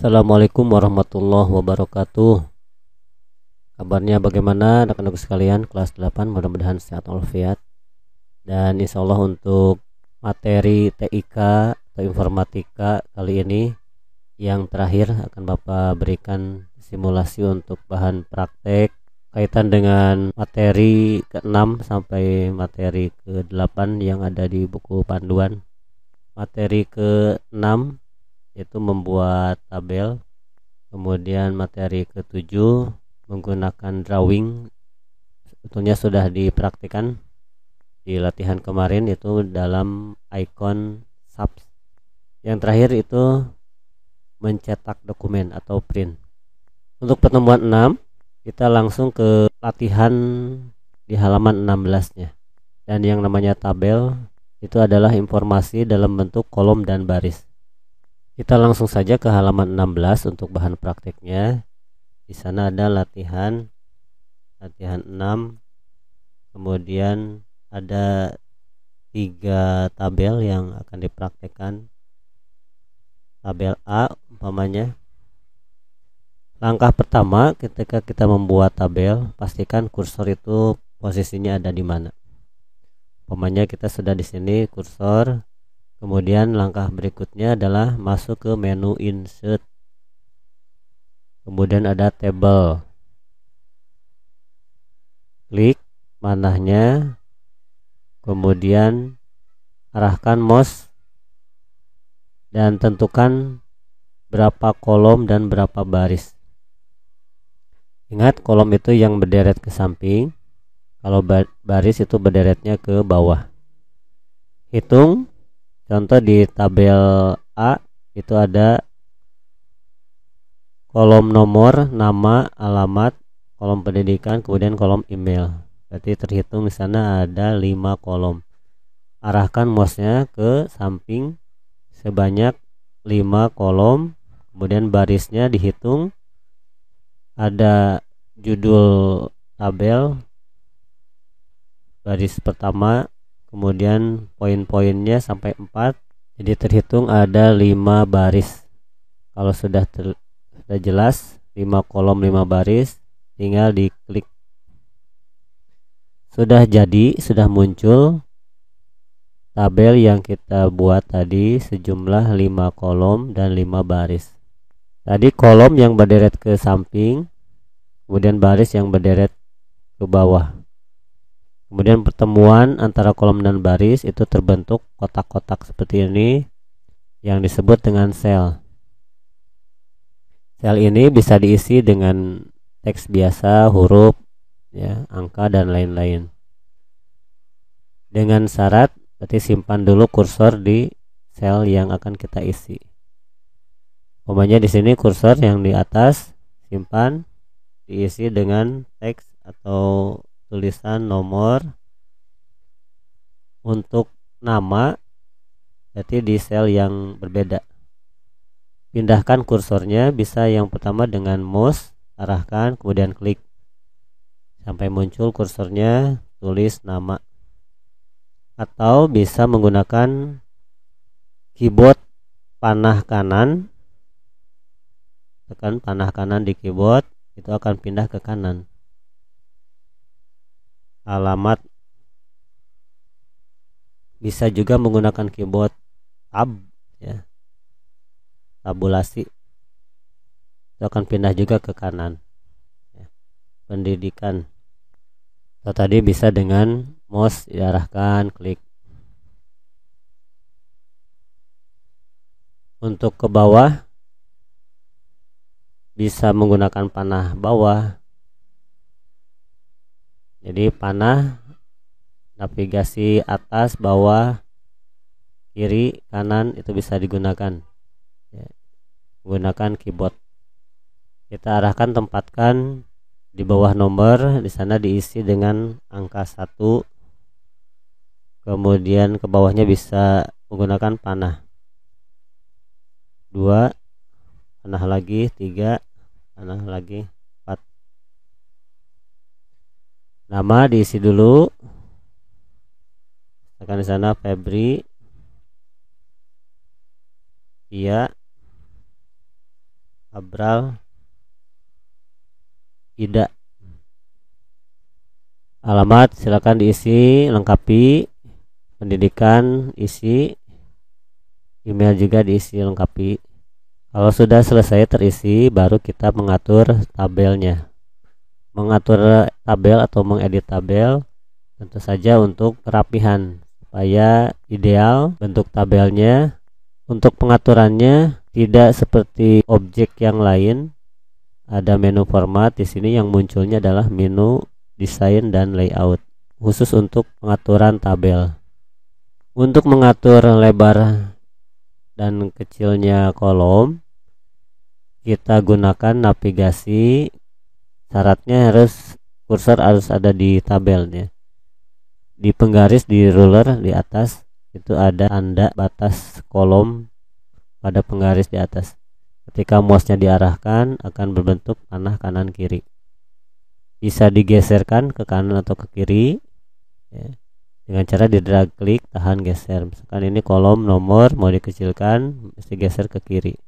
Assalamualaikum warahmatullahi wabarakatuh. Kabarnya bagaimana anak-anak sekalian kelas 8, mudah-mudahan sehat walafiat. Dan insya Allah untuk materi TIK atau informatika kali ini yang terakhir akan Bapak berikan simulasi untuk bahan praktek kaitan dengan materi ke-6 sampai materi ke-8 yang ada di buku panduan. Materi ke-6 yaitu membuat tabel, kemudian materi ke-7 menggunakan drawing, sebetulnya sudah dipraktikkan di latihan kemarin itu dalam icon subs. Yang terakhir itu mencetak dokumen atau print. Untuk pertemuan 6 kita langsung ke latihan di halaman 16-nya. Dan yang namanya tabel itu adalah informasi dalam bentuk kolom dan baris. Kita langsung saja ke halaman 16 untuk bahan prakteknya. Di sana ada latihan 6, kemudian ada 3 tabel yang akan dipraktekkan. Tabel A umpamanya. Langkah pertama ketika kita membuat tabel, pastikan kursor itu posisinya ada di mana. Umpamanya kita sudah di sini kursor. Kemudian langkah berikutnya adalah masuk ke menu insert. Kemudian ada table. Klik panahnya. Kemudian arahkan mouse dan tentukan berapa kolom dan berapa baris. Ingat, kolom itu yang berderet ke samping. Kalau baris itu berderetnya ke bawah. Hitung. Contoh di tabel A itu ada kolom nomor, nama, alamat, kolom pendidikan, kemudian kolom email. Berarti terhitung di sana ada 5 kolom. Arahkan mouse-nya ke samping sebanyak 5 kolom. Kemudian barisnya dihitung. Ada judul tabel, baris pertama, kemudian poin-poinnya sampai 4. Jadi terhitung ada 5 baris. Kalau sudah jelas 5 kolom 5 baris, tinggal diklik. Sudah jadi, sudah muncul tabel yang kita buat tadi sejumlah 5 kolom dan 5 baris. Tadi kolom yang berderet ke samping, kemudian baris yang berderet ke bawah. Kemudian pertemuan antara kolom dan baris itu terbentuk kotak-kotak seperti ini yang disebut dengan sel. Sel ini bisa diisi dengan teks biasa, huruf, ya, angka dan lain-lain. Dengan syarat berarti simpan dulu kursor di sel yang akan kita isi. Umpamanya di sini kursor yang di atas simpan, diisi dengan teks atau tulisan nomor. Untuk nama berarti di sel yang berbeda. Pindahkan kursornya, bisa yang pertama dengan mouse, arahkan, kemudian klik sampai muncul kursornya, tulis nama. Atau bisa menggunakan keyboard panah kanan, tekan panah kanan di keyboard, itu akan pindah ke kanan. Alamat, bisa juga menggunakan keyboard tab, ya, tabulasi, itu akan pindah juga ke kanan, ya. Pendidikan, atau tadi bisa dengan mouse diarahkan, klik. Untuk ke bawah bisa menggunakan panah bawah. Jadi panah navigasi atas, bawah, kiri, kanan itu bisa digunakan, ya, menggunakan keyboard. Kita arahkan, tempatkan di bawah nomor, di sana diisi dengan angka 1. Kemudian ke bawahnya bisa menggunakan panah 2, panah lagi 3, panah lagi 4. Nama diisi dulu. Tekan di sana Febri, Iya, Abral Ida. Alamat silakan diisi, lengkapi. Pendidikan isi, email juga diisi, lengkapi. Kalau sudah selesai terisi, baru kita mengatur tabelnya. Mengatur tabel atau mengedit tabel tentu saja untuk kerapihan supaya ideal bentuk tabelnya. Untuk pengaturannya tidak seperti objek yang lain. Ada menu format, di sini yang munculnya adalah menu desain dan layout khusus untuk pengaturan tabel. Untuk mengatur lebar dan kecilnya kolom, kita gunakan navigasi. Syaratnya kursor harus ada di tabelnya. Di penggaris di ruler di atas itu ada tanda batas kolom pada penggaris di atas. Ketika mouse-nya diarahkan akan berbentuk panah kanan kiri. Bisa digeserkan ke kanan atau ke kiri ya, dengan cara di drag klik tahan geser. Misalkan ini kolom nomor mau dikecilkan, mesti geser ke kiri.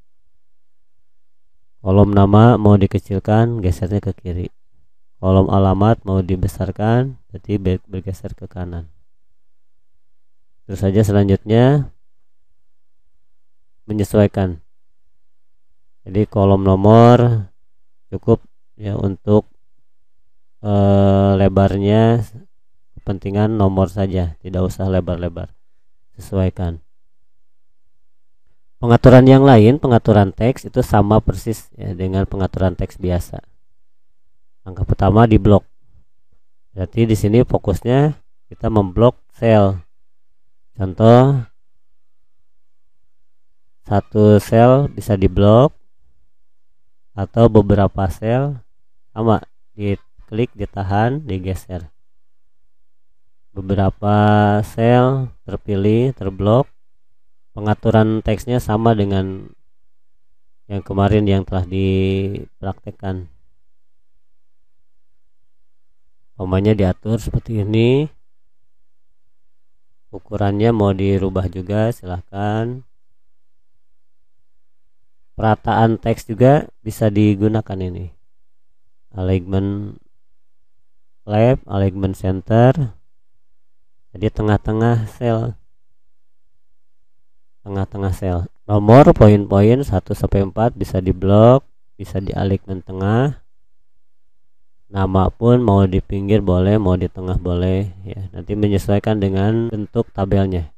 Kolom nama mau dikecilkan, gesernya ke kiri. Kolom alamat mau dibesarkan, berarti bergeser ke kanan. Terus saja selanjutnya menyesuaikan. Jadi kolom nomor cukup ya untuk lebarnya kepentingan nomor saja, tidak usah lebar-lebar. Sesuaikan. Pengaturan yang lain, pengaturan teks itu sama persis ya dengan pengaturan teks biasa. Langkah pertama di blok. Berarti di sini fokusnya kita memblok sel. Contoh, satu sel bisa diblok atau beberapa sel sama, diklik, ditahan, digeser. Beberapa sel terpilih, terblok. Pengaturan teksnya sama dengan yang kemarin yang telah dipraktekkan. Umpamanya diatur seperti ini. Ukurannya mau dirubah juga silahkan. Perataan teks juga bisa digunakan ini. Alignment left, alignment center. Jadi tengah-tengah sel. Tengah-tengah sel. Nomor poin-poin 1 sampai 4 bisa diblok, bisa di alignment tengah. Nama pun mau di pinggir boleh, mau di tengah boleh ya. Nanti menyesuaikan dengan bentuk tabelnya.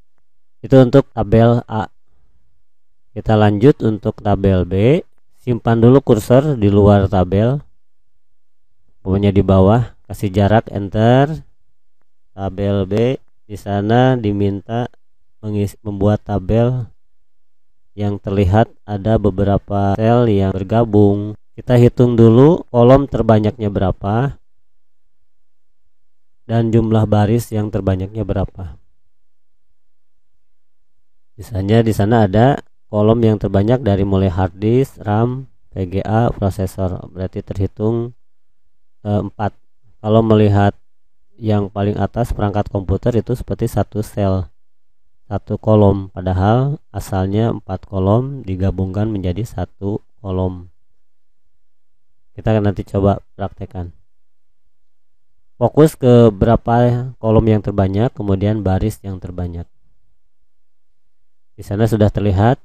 Itu untuk tabel A. Kita lanjut untuk tabel B. Simpan dulu kursor di luar tabel. Pokoknya di bawah, kasih jarak, enter. Tabel B, di sana diminta membuat tabel yang terlihat ada beberapa sel yang bergabung. Kita hitung dulu kolom terbanyaknya berapa dan jumlah baris yang terbanyaknya berapa. Misalnya di sana ada kolom yang terbanyak dari mulai hard disk, RAM, VGA, prosesor. Berarti terhitung 4. Kalau melihat yang paling atas perangkat komputer itu seperti satu sel, satu kolom, padahal asalnya 4 kolom digabungkan menjadi satu kolom. Kita akan nanti coba praktekkan. Fokus ke berapa kolom yang terbanyak, kemudian baris yang terbanyak. Di sana sudah terlihat.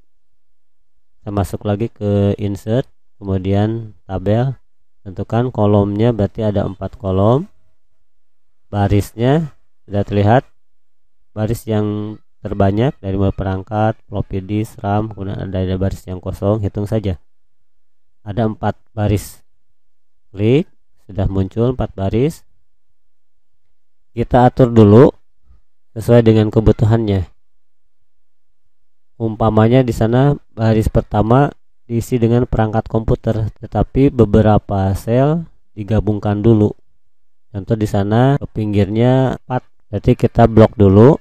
Kita masuk lagi ke insert, kemudian tabel. Tentukan kolomnya, berarti ada 4 kolom. Barisnya sudah terlihat. Baris yang terbanyak dari mulai perangkat, floppy disk, RAM, kemudian ada baris yang kosong, hitung saja. Ada 4 baris. Klik, sudah muncul 4 baris. Kita atur dulu sesuai dengan kebutuhannya. Umpamanya di sana baris pertama diisi dengan perangkat komputer, tetapi beberapa sel digabungkan dulu. Contoh di sana ke pinggirnya 4, berarti kita blok dulu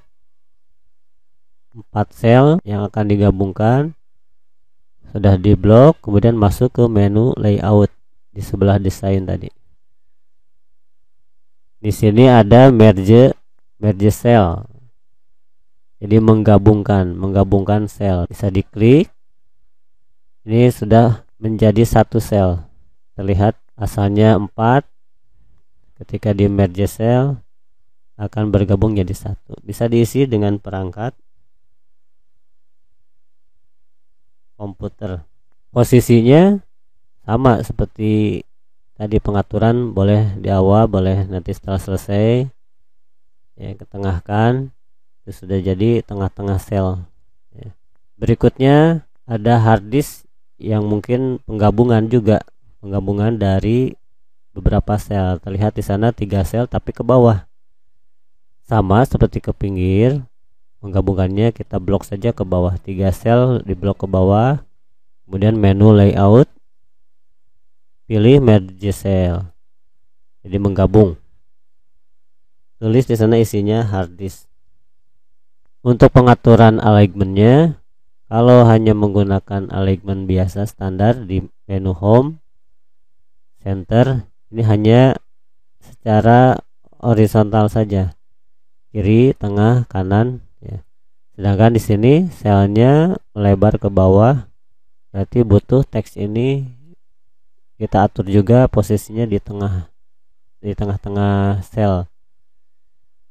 4 sel yang akan digabungkan. Sudah diblok, kemudian masuk ke menu layout di sebelah desain tadi. Di sini ada merge cell. Jadi menggabungkan sel. Bisa diklik. Ini sudah menjadi satu sel. Terlihat asalnya 4, ketika di merge cell akan bergabung jadi satu. Bisa diisi dengan perangkat komputer. Posisinya sama seperti tadi, pengaturan boleh di awal, boleh nanti setelah selesai ya, ketengahkan. Itu sudah jadi tengah-tengah sel ya. Berikutnya ada hard disk yang mungkin penggabungan juga, penggabungan dari beberapa sel. Terlihat di sana 3 sel tapi ke bawah, sama seperti ke pinggir. Menggabungkannya kita blok saja ke bawah, 3 sel di blok ke bawah, kemudian menu layout, pilih merge cell, jadi menggabung. Tulis di sana isinya hard disk. Untuk pengaturan alignmentnya, kalau hanya menggunakan alignment biasa standar di menu home, center, ini hanya secara horizontal saja, kiri, tengah, kanan ya. Sedangkan di sini selnya melebar ke bawah, berarti butuh teks ini kita atur juga posisinya di tengah-tengah sel.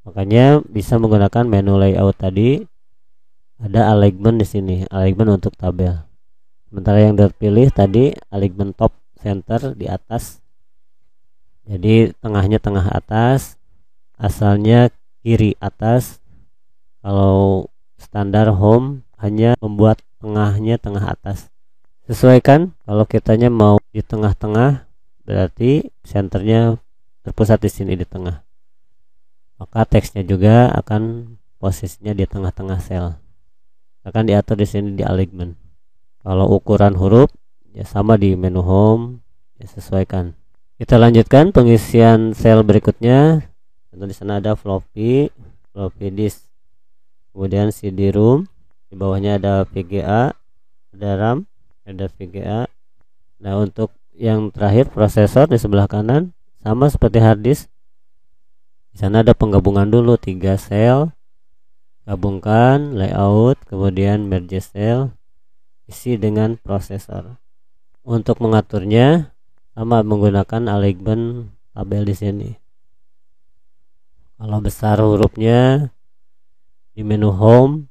Makanya bisa menggunakan menu layout tadi, ada alignment di sini, alignment untuk tabel. Sementara yang terpilih tadi alignment top center di atas, jadi tengahnya tengah atas, asalnya kiri atas. Kalau standar home hanya membuat tengahnya tengah atas. Sesuaikan, kalau kitanya mau di tengah-tengah berarti senternya terpusat di sini di tengah, maka teksnya juga akan posisinya di tengah-tengah sel, akan diatur di sini di alignment. Kalau ukuran huruf ya sama di menu home ya, sesuaikan. Kita lanjutkan pengisian sel berikutnya. Tentu di sana ada floppy disk, kemudian CD-ROM, di bawahnya ada VGA, ada RAM, ada VGA. Nah, untuk yang terakhir prosesor di sebelah kanan sama seperti hard disk. Di sana ada penggabungan dulu 3 sel, gabungkan layout, kemudian merge cell, isi dengan prosesor. Untuk mengaturnya sama menggunakan alignment tabel di sini. Kalau besar hurufnya di menu home,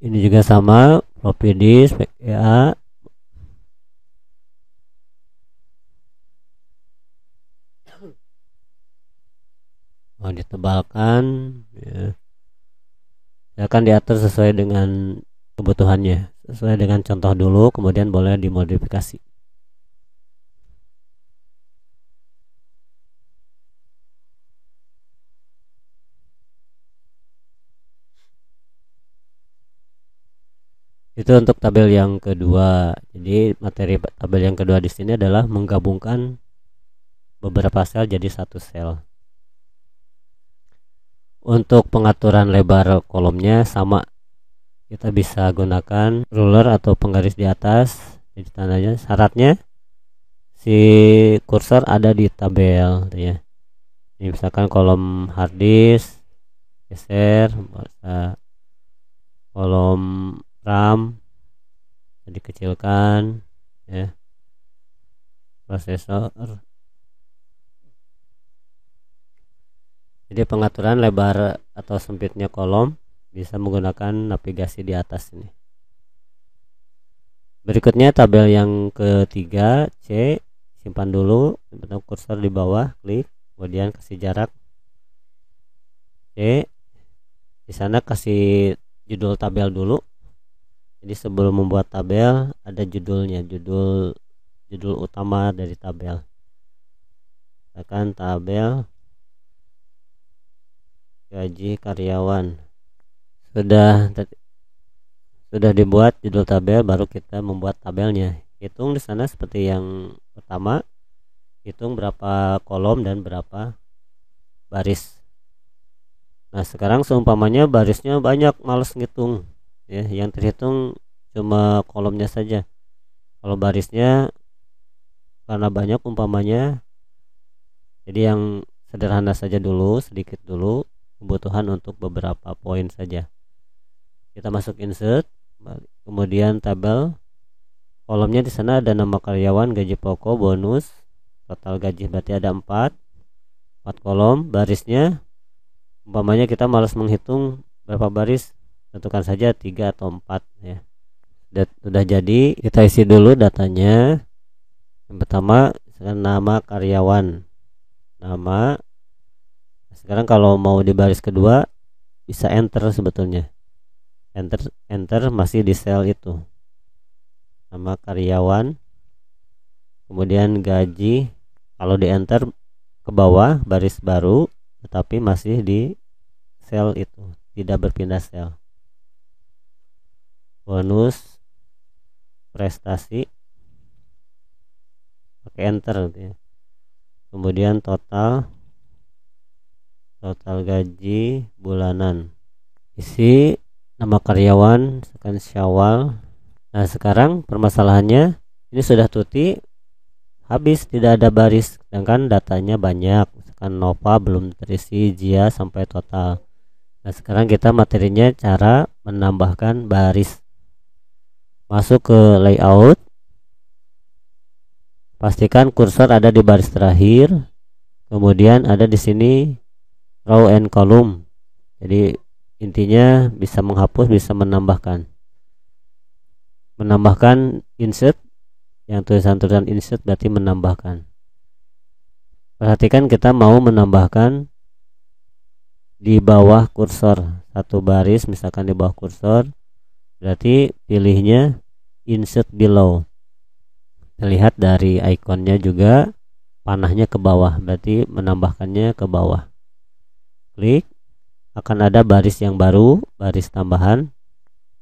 ini juga sama, floppy disk, VGA. Mau ditebalkan ya, akan diatur sesuai dengan kebutuhannya, sesuai dengan contoh dulu, kemudian boleh dimodifikasi. Itu untuk tabel yang kedua. Jadi materi tabel yang kedua di sini adalah menggabungkan beberapa sel jadi satu sel. Untuk pengaturan lebar kolomnya sama, kita bisa gunakan ruler atau penggaris di atas. Jadi tandanya syaratnya si kursor ada di tabel ya. Ini misalkan kolom hard disk, geser, kolom RAM dikecilkan ya, prosesor. Jadi pengaturan lebar atau sempitnya kolom bisa menggunakan navigasi di atas ini. Berikutnya tabel yang ketiga, C, simpan dulu, simpan kursor di bawah, klik, kemudian kasih jarak C. Di sana kasih judul tabel dulu. Jadi sebelum membuat tabel ada judulnya, judul utama dari tabel. Misalkan tabel gaji karyawan. Sudah dibuat judul tabel, baru kita membuat tabelnya. Hitung di sana seperti yang pertama, hitung berapa kolom dan berapa baris. Nah, sekarang seumpamanya barisnya banyak, males ngitung ya, yang terhitung cuma kolomnya saja. Kalau barisnya karena banyak umpamanya, jadi yang sederhana saja dulu, sedikit dulu, kebutuhan untuk beberapa poin saja. Kita masuk insert, kemudian tabel, kolomnya di sana ada nama karyawan, gaji pokok, bonus, total gaji, berarti ada 4 kolom. Barisnya umpamanya kita malas menghitung berapa baris, tentukan saja 3 atau 4 ya. Sudah jadi, kita isi dulu datanya. Yang pertama nama karyawan, nama. Sekarang kalau mau di baris kedua bisa enter, sebetulnya enter masih di sel itu, nama karyawan, kemudian gaji. Kalau di enter ke bawah baris baru, tetapi masih di sel itu, tidak berpindah sel. Bonus, prestasi, pakai enter gitu ya. Kemudian total gaji bulanan, isi nama karyawan, sekian Syawal. Nah sekarang permasalahannya, ini sudah tuti, habis, tidak ada baris, sedangkan datanya banyak, misalkan Nova belum terisi, Jia sampai total. Nah sekarang kita materinya cara menambahkan baris. Masuk ke layout, pastikan kursor ada di baris terakhir, kemudian ada di sini row and column. Jadi intinya bisa menghapus, bisa menambahkan insert, yang tulisan insert berarti menambahkan. Perhatikan kita mau menambahkan di bawah kursor satu baris, misalkan di bawah kursor, berarti pilihnya insert below. Terlihat dari ikonnya juga panahnya ke bawah, berarti menambahkannya ke bawah. Klik, akan ada baris yang baru, baris tambahan.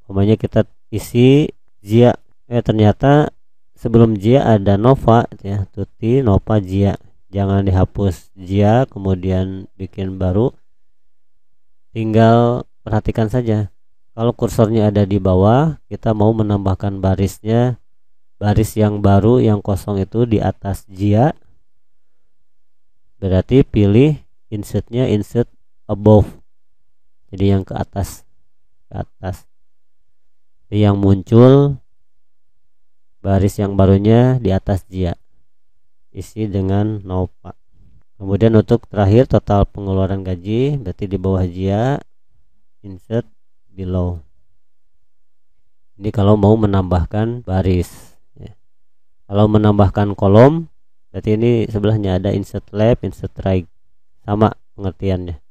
Umpamanya kita isi Jia, ternyata sebelum Jia ada Nova ya, tuti Nova Jia. Jangan dihapus Jia kemudian bikin baru, tinggal perhatikan saja. Kalau kursornya ada di bawah, kita mau menambahkan barisnya, baris yang baru yang kosong itu di atas Jia, berarti pilih insertnya insert above, jadi yang ke atas, jadi yang muncul baris yang barunya di atas Jia, isi dengan Nova. Kemudian untuk terakhir total pengeluaran gaji, berarti di bawah Jia, insert below. Ini kalau mau menambahkan baris ya. Kalau menambahkan kolom, berarti ini sebelahnya ada insert left, insert right, sama pengertiannya.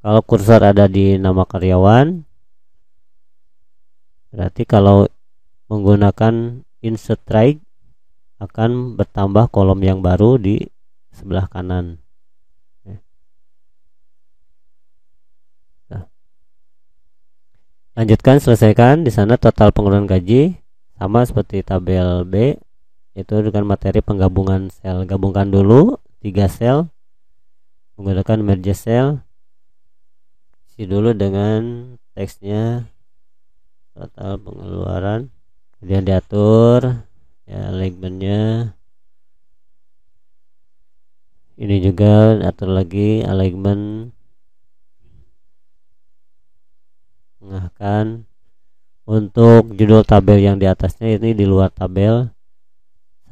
Kalau kursor ada di nama karyawan, berarti kalau menggunakan insert right akan bertambah kolom yang baru di sebelah kanan. Nah. Lanjutkan, selesaikan. Di sana total pengeluaran gaji sama seperti tabel B, itu dengan materi penggabungan sel. Gabungkan dulu 3 sel menggunakan merge cell. Isi dulu dengan teksnya total pengeluaran, kemudian diatur ya alignmentnya. Ini juga atur lagi alignment, tengahkan. Untuk judul tabel yang di atasnya ini di luar tabel,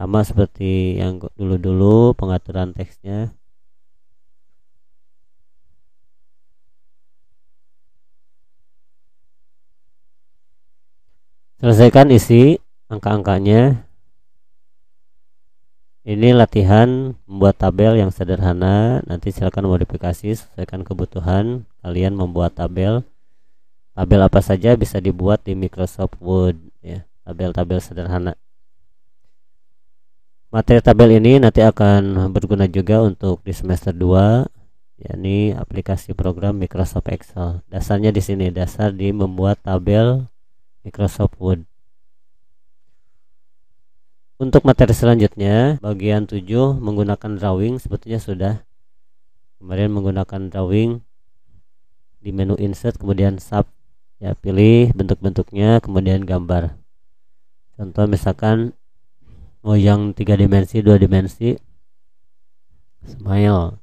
sama seperti yang dulu pengaturan teksnya. Selesaikan isi angka-angkanya. Ini latihan membuat tabel yang sederhana. Nanti silakan modifikasi sesuaikan kebutuhan kalian membuat tabel. Tabel apa saja bisa dibuat di Microsoft Word ya, tabel-tabel sederhana. Materi tabel ini nanti akan berguna juga untuk di semester 2, yakni aplikasi program Microsoft Excel. Dasarnya di sini, dasar di membuat tabel Microsoft Word. Untuk materi selanjutnya, bagian 7 menggunakan drawing, sebetulnya sudah kemarin menggunakan drawing di menu insert, kemudian sub ya, pilih bentuk-bentuknya, kemudian gambar. Contoh misalkan mau yang 3 dimensi, 2 dimensi, smile,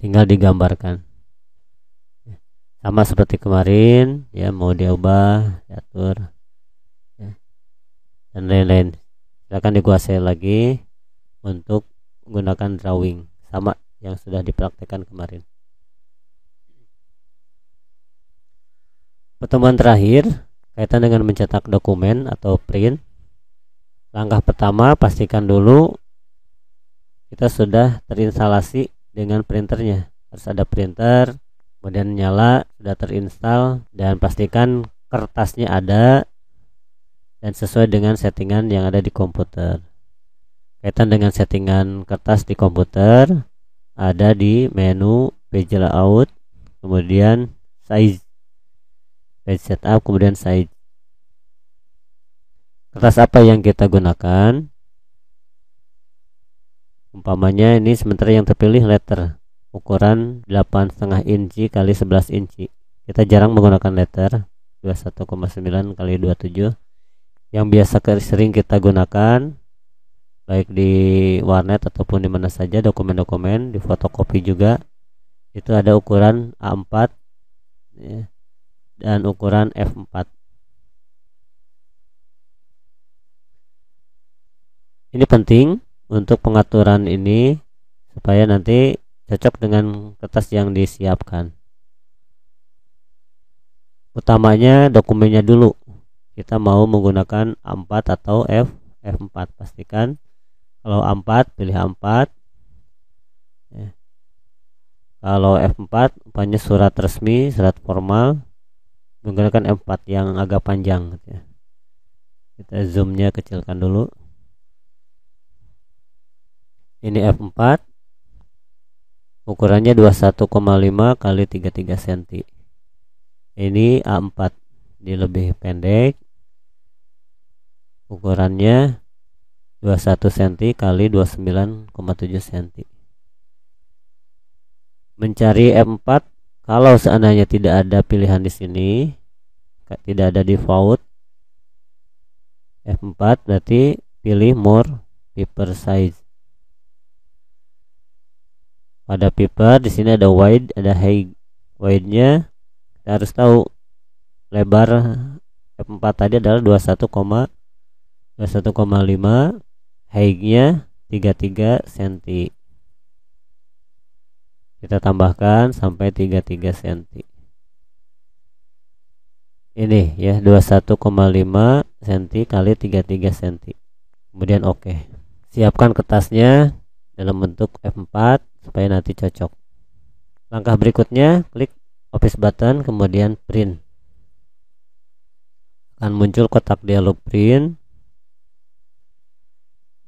tinggal digambarkan. Sama seperti kemarin ya, mau diubah, diatur ya. dan lain-lain. Silakan dikuasai lagi untuk menggunakan drawing sama yang sudah dipraktekkan kemarin. Pertemuan terakhir kaitan dengan mencetak dokumen atau print. Langkah pertama, pastikan dulu kita sudah terinstalasi dengan printernya. Harus ada printer, kemudian nyala, sudah terinstall, dan pastikan kertasnya ada dan sesuai dengan settingan yang ada di komputer. Kaitan dengan settingan kertas di komputer, ada di menu page layout, kemudian size, page setup, kemudian size. Kertas apa yang kita gunakan? Umpamanya ini sementara yang terpilih letter ukuran 8,5 inci kali 11 inci. Kita jarang menggunakan letter 21,9 kali 27. Yang biasa sering kita gunakan baik di warnet ataupun di mana saja, dokumen-dokumen di fotokopi juga itu ada ukuran A4 ya, dan ukuran F4. Ini penting untuk pengaturan ini supaya nanti cocok dengan kertas yang disiapkan. Utamanya dokumennya dulu. Kita mau menggunakan A4 atau F4. Pastikan kalau A4 pilih A4. Ya. Kalau F4 umpamanya surat resmi, surat formal, menggunakan F4 yang agak panjang. Ya. Kita zoomnya kecilkan dulu. Ini F4, ukurannya 21,5 kali 33 cm. Ini A4, ini lebih pendek, ukurannya 21 cm kali 29,7 cm. Mencari F4, kalau seandainya tidak ada pilihan di sini, tidak ada default F4, berarti pilih more paper size. Pada paper di sini ada wide, ada high. Wide-nya kita harus tahu lebar F4 tadi adalah 21,5, high-nya 33 cm. Kita tambahkan sampai 33 cm. Ini ya 21,5 cm kali 33 cm. Kemudian oke. Siapkan kertasnya dalam bentuk F4 supaya nanti cocok. Langkah berikutnya, klik office button kemudian print. Akan muncul kotak dialog print.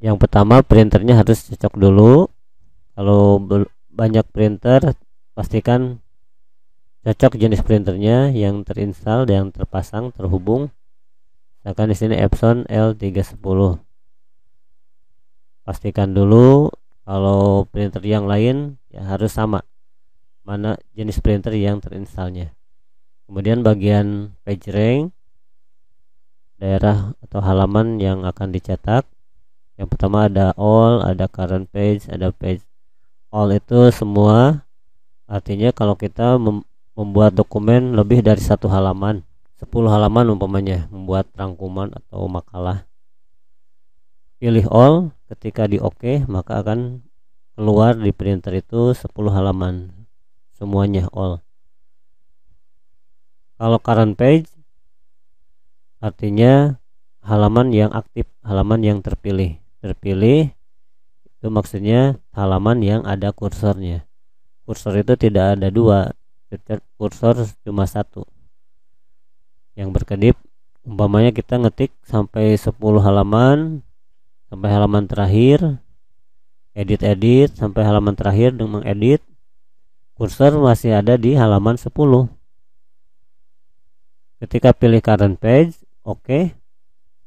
Yang pertama, printernya harus cocok dulu. Kalau banyak printer, pastikan cocok jenis printernya yang terinstall dan terpasang terhubung. Misalkan di sini Epson L310. Pastikan dulu kalau printer yang lain ya harus sama mana jenis printer yang terinstallnya. Kemudian bagian page rank, daerah atau halaman yang akan dicetak. Yang pertama ada all, ada current page, ada page. All itu semua, artinya kalau kita membuat dokumen lebih dari 1 halaman, 10 halaman umpamanya, membuat rangkuman atau makalah, pilih all. Ketika di OK, maka akan keluar di printer itu 10 halaman semuanya all. Kalau current page artinya halaman yang aktif, halaman yang terpilih itu maksudnya halaman yang ada kursornya. Kursor itu tidak ada 2, kursor cuma 1 yang berkedip. Umpamanya kita ngetik sampai 10 halaman, sampai halaman terakhir, edit sampai halaman terakhir dengan mengedit, kursor masih ada di halaman 10. Ketika pilih current page, oke,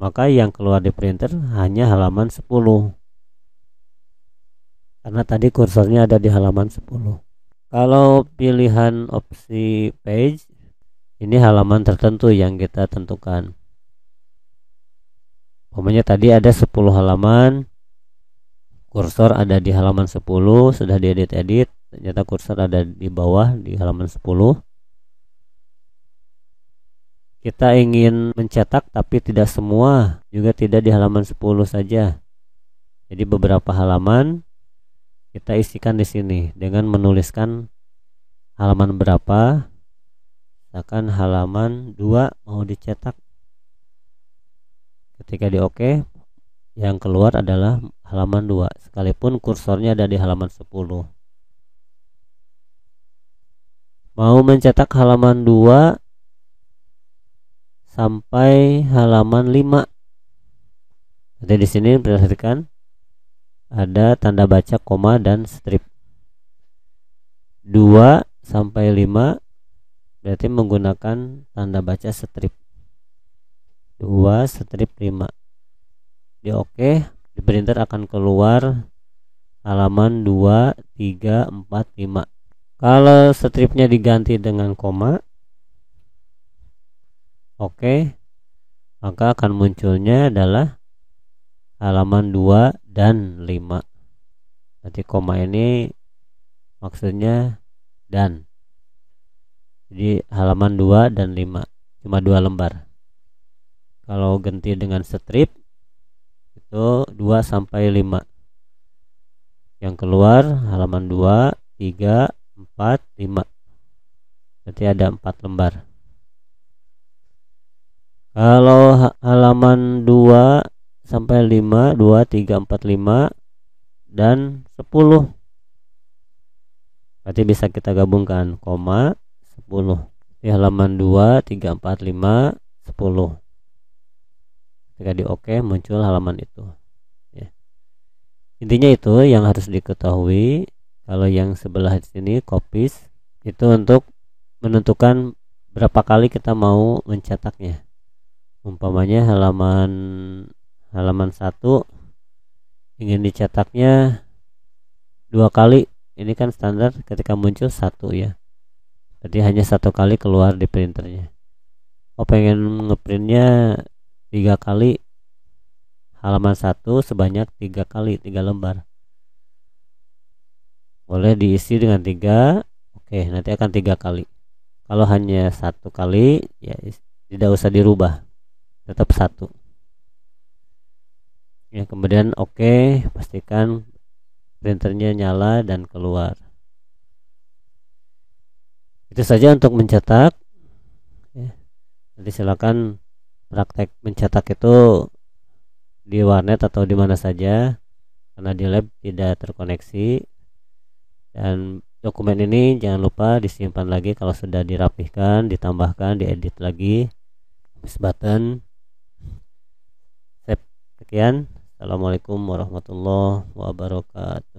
maka yang keluar di printer hanya halaman 10 karena tadi kursornya ada di halaman 10. Kalau pilihan opsi page, ini halaman tertentu yang kita tentukan. Umpamanya tadi ada 10 halaman, kursor ada di halaman 10, sudah diedit, ternyata kursor ada di bawah di halaman 10. kita ingin mencetak tapi tidak semua, juga tidak di halaman 10 saja. Jadi beberapa halaman kita isikan di sini dengan menuliskan halaman berapa. Misalkan halaman 2 mau dicetak. Ketika di OK, yang keluar adalah halaman 2 sekalipun kursornya ada di halaman 10. Mau mencetak halaman 2 sampai halaman 5. Jadi di sini perhatikan ada tanda baca, koma, dan strip. 2 sampai 5 berarti menggunakan tanda baca strip. 2 strip 5. Di OK, di printer akan keluar halaman 2, 3, 4, 5. Kalau stripnya diganti dengan koma, oke, maka akan munculnya adalah halaman 2 dan 5. Nanti koma ini maksudnya dan. Jadi halaman 2 dan 5, cuma 2 lembar. Kalau ganti dengan strip itu 2 sampai 5. Yang keluar halaman 2, 3, 4, 5. Berarti ada 4 lembar. Kalau halaman 2 sampai 5, 2, 3, 4, 5 dan 10. Berarti bisa kita gabungkan koma 10. Di halaman 2, 3, 4, 5, 10. Ketika di OK muncul halaman itu. Ya. Intinya itu yang harus diketahui. Kalau yang sebelah sini copies itu untuk menentukan berapa kali kita mau mencetaknya. Umpamanya halaman 1 ingin dicetaknya 2 kali. Ini kan standar ketika muncul 1 ya. Berarti hanya 1 kali keluar di printernya. Oh, pengen ngeprintnya 3 kali. Halaman 1 sebanyak 3 kali, 3 lembar. Boleh diisi dengan 3. Oke, nanti akan 3 kali. Kalau hanya 1 kali ya tidak usah dirubah, tetap 1 ya. Kemudian oke, pastikan printernya nyala dan keluar. Itu saja untuk mencetak ya. Nanti silakan praktek mencetak itu di warnet atau di mana saja, karena di lab tidak terkoneksi. Dan dokumen ini jangan lupa disimpan lagi kalau sudah dirapihkan, ditambahkan, diedit lagi. Habis button save. Sekian. Assalamualaikum warahmatullahi wabarakatuh.